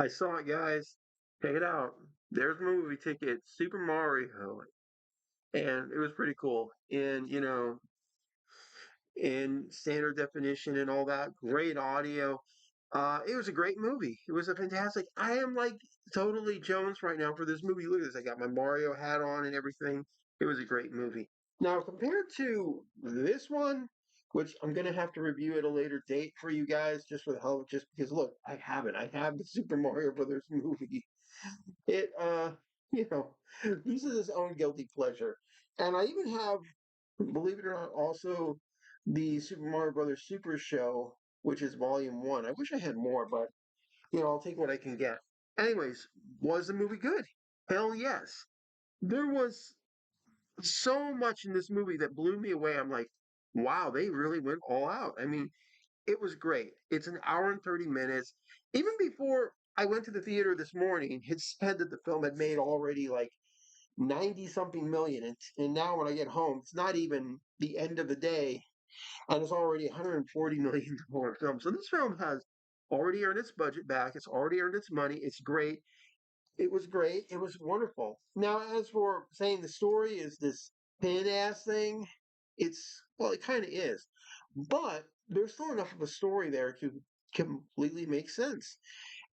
I saw it, guys. Check it out. There's my movie ticket, Super Mario, and it was pretty cool. And in standard definition and all that, great audio. It was a great movie. It was a fantastic. I am like totally Jones right now for this movie. Look at this. I got my Mario hat on and everything. It was a great movie. Now, compared to this one, which I'm gonna have to review at a later date for you guys, just for the hell of just because look, I have it. I have the Super Mario Brothers movie. It you know, this is his own guilty pleasure. And I even have, believe it or not, also the Super Mario Brothers Super Show, which is volume one. I wish I had more, but I'll take what I can get. Anyways, was the movie good? Hell yes. There was so much in this movie that blew me away. I'm like, wow, they really went all out. I mean, it was great. It's an hour and 30 minutes. Even before I went to the theater this morning, it said that the film had made already like 90 something million. And now when I get home, it's not even the end of the day, and it's already $140 million film. So this film has already earned its budget back. It's already earned its money. It's great. It was great. It was wonderful. Now, as for saying the story is this thin ass thing, well, it kind of is, but there's still enough of a story there to completely make sense.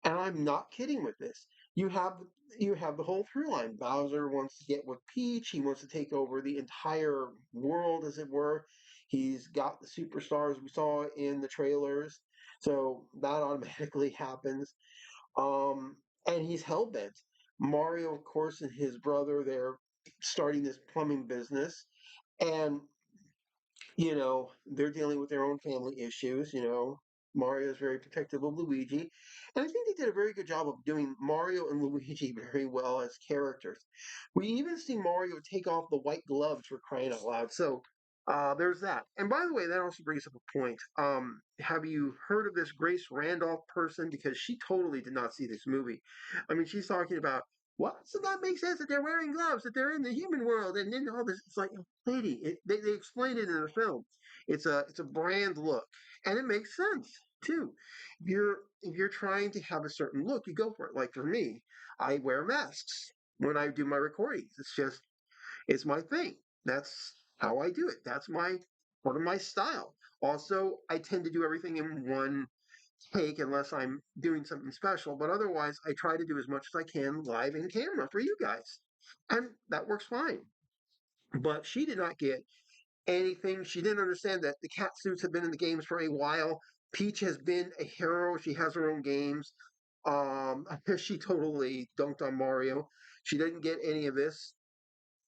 And I'm not kidding with this. You have you have the whole through line. Bowser wants to get with Peach. He wants to take over the entire world, as it were. He's got the superstars we saw in the trailers, so that automatically happens. Um, and he's hell bent. Mario, of course, and his brother, they're starting this plumbing business, and they're dealing with their own family issues. Mario is very protective of Luigi. And I think they did a very good job of doing Mario and Luigi very well as characters. We even see Mario take off the white gloves for crying out loud. So there's that. And by the way, that also brings up a point. Have you heard of this Grace Randolph person? Because she totally did not see this movie. I mean, she's talking about what? So that makes sense that they're wearing gloves, that they're in the human world, and then all this. It's like, lady, they explained it in the film. It's a brand look, and it makes sense too. If you're trying to have a certain look, you go for it. Like for me, I wear masks when I do my recordings. It's my thing. That's how I do it. That's my part of my style. Also, I tend to do everything in one take unless I'm doing something special. But otherwise, I try to do as much as I can live in camera for you guys. And that works fine. But she did not get anything. She didn't understand that the cat suits have been in the games for a while. Peach has been a hero. She has her own games. She totally dunked on Mario. She didn't get any of this.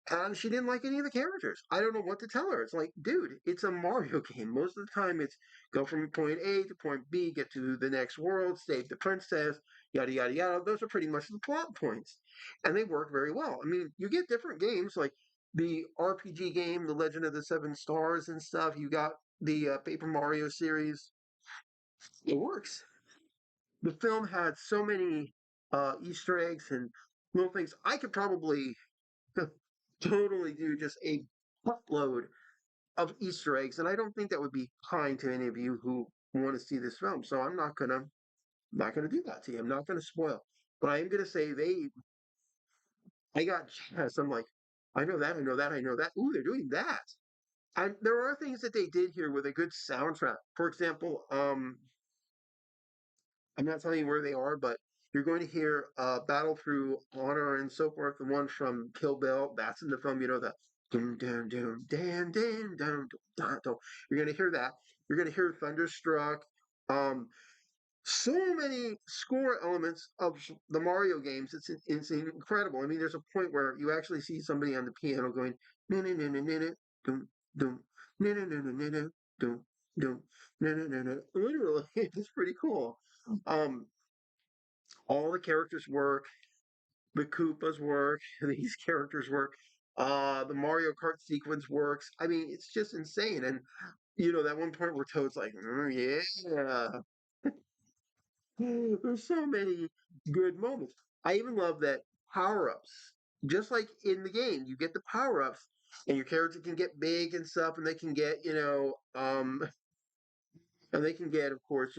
And she didn't like any of the characters. I don't know what to tell her. It's like, dude, it's a Mario game. Most of the time, it's go from point A to point B, get to the next world, save the princess, yada, yada, yada. Those are pretty much the plot points. And they work very well. I mean, you get different games like the RPG game, The Legend of the Seven Stars and stuff. You got the Paper Mario series. It works. The film had so many Easter eggs and little things. I could probably totally do just a buttload of Easter eggs, and I don't think that would be kind to any of you who want to see this film. So I'm not gonna do that to you. I'm not gonna spoil. But I am gonna say I got jazzed. I'm like, I know that, I know that, I know that. Ooh, they're doing that. And there are things that they did here with a good soundtrack. For example, I'm not telling you where they are, but you're going to hear Battle Through Honor and so forth. The one from Kill Bill, that's in the film. You know that. Dun, dun, dun, dun, dun, dun, dun, dun. You're going to hear that. You're going to hear Thunderstruck. Um, so many score elements of the Mario games. It's incredible. I mean, there's a point where you actually see somebody on the piano going na na na na na dum dum na na na na na dum dum na na na na. Literally, it's pretty cool. Um, all the characters work. The Koopas work. These characters work. The Mario Kart sequence works. I mean, it's just insane. And that one point where Toad's like, yeah. There's so many good moments. I even love that power ups. Just like in the game, you get the power ups, and your character can get big and stuff, and they can get, and they can get, of course,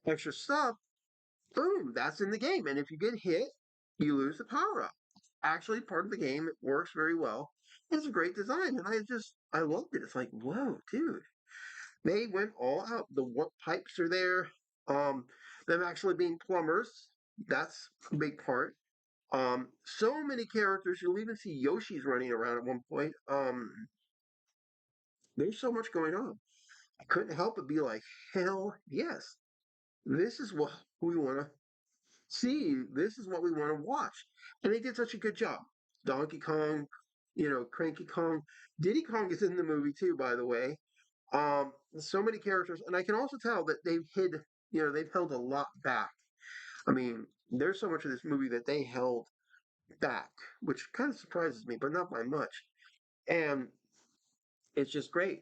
extra stuff. boom, that's in the game. And if you get hit, you lose the power up. Actually, part of the game. It works very well. It's a great design, and I loved it. It's like, whoa, dude, they went all out. The warp pipes are there. Um, them actually being plumbers, that's a big part. So many characters. You'll even see Yoshi's running around at one point. There's so much going on. I couldn't help but be like, hell yes, this is what we want to see. This is what we want to watch. And they did such a good job. Donkey Kong, Cranky Kong. Diddy Kong is in the movie too, by the way. So many characters, and I can also tell that they've held a lot back. I mean, there's so much of this movie that they held back, which kind of surprises me, but not by much. And it's just great.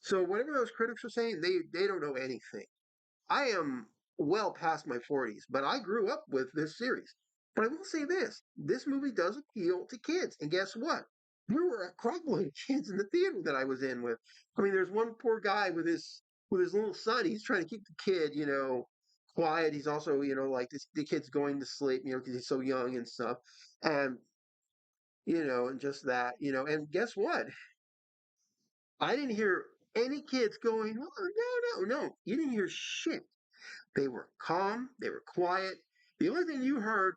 So whatever those critics are saying, they don't know anything. I am well past my 40s, but I grew up with this series. But I will say this movie does appeal to kids. And guess what? There were a crowd of kids in the theater that I was in with. I mean, there's one poor guy with his little son. He's trying to keep the kid, quiet. He's also, like the kid's going to sleep, because he's so young and stuff. And, and just that, and guess what? I didn't hear any kids going, oh, no, no, no. You didn't hear shit. They were calm, they were quiet. The only thing you heard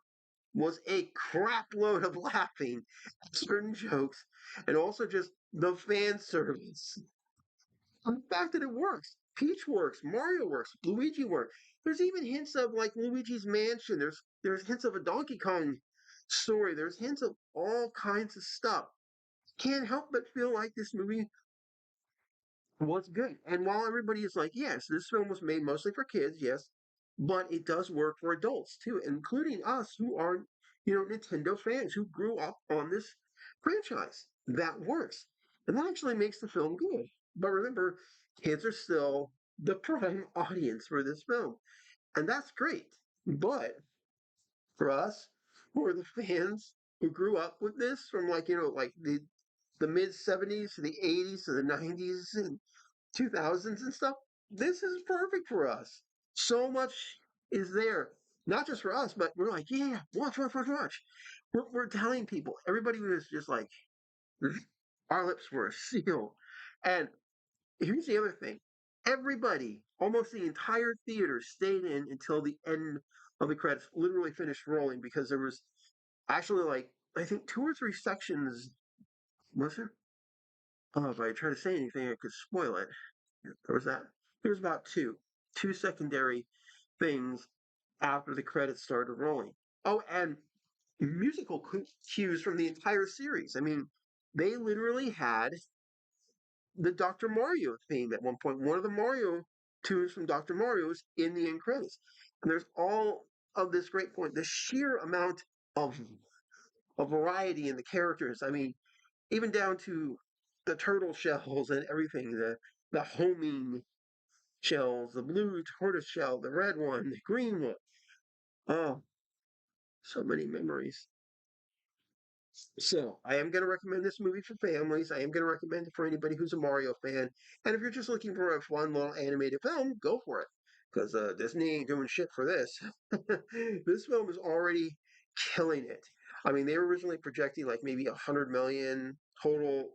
was a crap load of laughing at certain jokes and also just the fan service. And the fact that it works. Peach works, Mario works, Luigi works. There's even hints of like Luigi's Mansion. There's hints of a Donkey Kong story. There's hints of all kinds of stuff. Can't help but feel like this movie was good. And while everybody is like, yes, this film was made mostly for kids, yes, but it does work for adults too, including us who are, Nintendo fans who grew up on this franchise. That works. And that actually makes the film good. But remember, kids are still the prime audience for this film. And that's great. But for us, who are the fans who grew up with this from like the mid 70s to the 80s to the 90s and 2000s and stuff, this is perfect for us. So much is there, not just for us, but we're like, yeah, watch, watch, watch, watch. We're telling people. Everybody was just like, our lips were sealed. And here's the other thing: everybody, almost the entire theater, stayed in until the end of the credits, literally finished rolling because there was actually like I think two or three sections. Was there? Oh, if I try to say anything, I could spoil it. There was that. There was about two secondary things after the credits started rolling. Oh, and musical cues from the entire series. I mean, they literally had the Dr. Mario theme at one point. One of the Mario tunes from Dr. Mario is in the end credits. And there's all of this great point, the sheer amount of variety in the characters. I mean, even down to the turtle shells and everything, the homing shells, the blue tortoise shell, the red one, the green one. Oh, so many memories. So, I am going to recommend this movie for families. I am going to recommend it for anybody who's a Mario fan. And if you're just looking for a fun little animated film, go for it. Because Disney ain't doing shit for this. This film is already killing it. I mean, they were originally projecting like maybe 100 million total,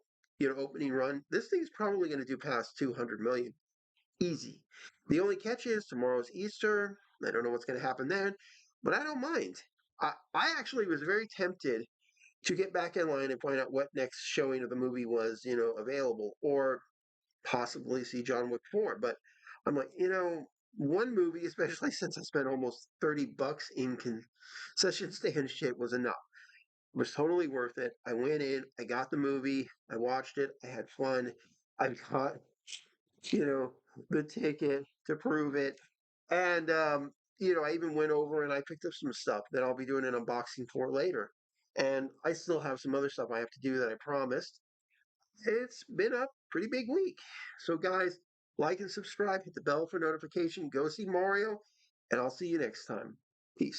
opening run. This thing's probably going to do past 200 million. Easy. The only catch is tomorrow's Easter. I don't know what's going to happen then, but I don't mind. I actually was very tempted to get back in line and find out what next showing of the movie was, available, or possibly see John Wick 4. But I'm like, one movie, especially since I spent almost $30 in concession stand shit, was enough. It was totally worth it. I went in, I got the movie, I watched it, I had fun. I got you know, the ticket to prove it. And, I even went over and I picked up some stuff that I'll be doing an unboxing for later. And I still have some other stuff I have to do that I promised. It's been a pretty big week. So, guys, like and subscribe, hit the bell for notification, go see Mario, and I'll see you next time.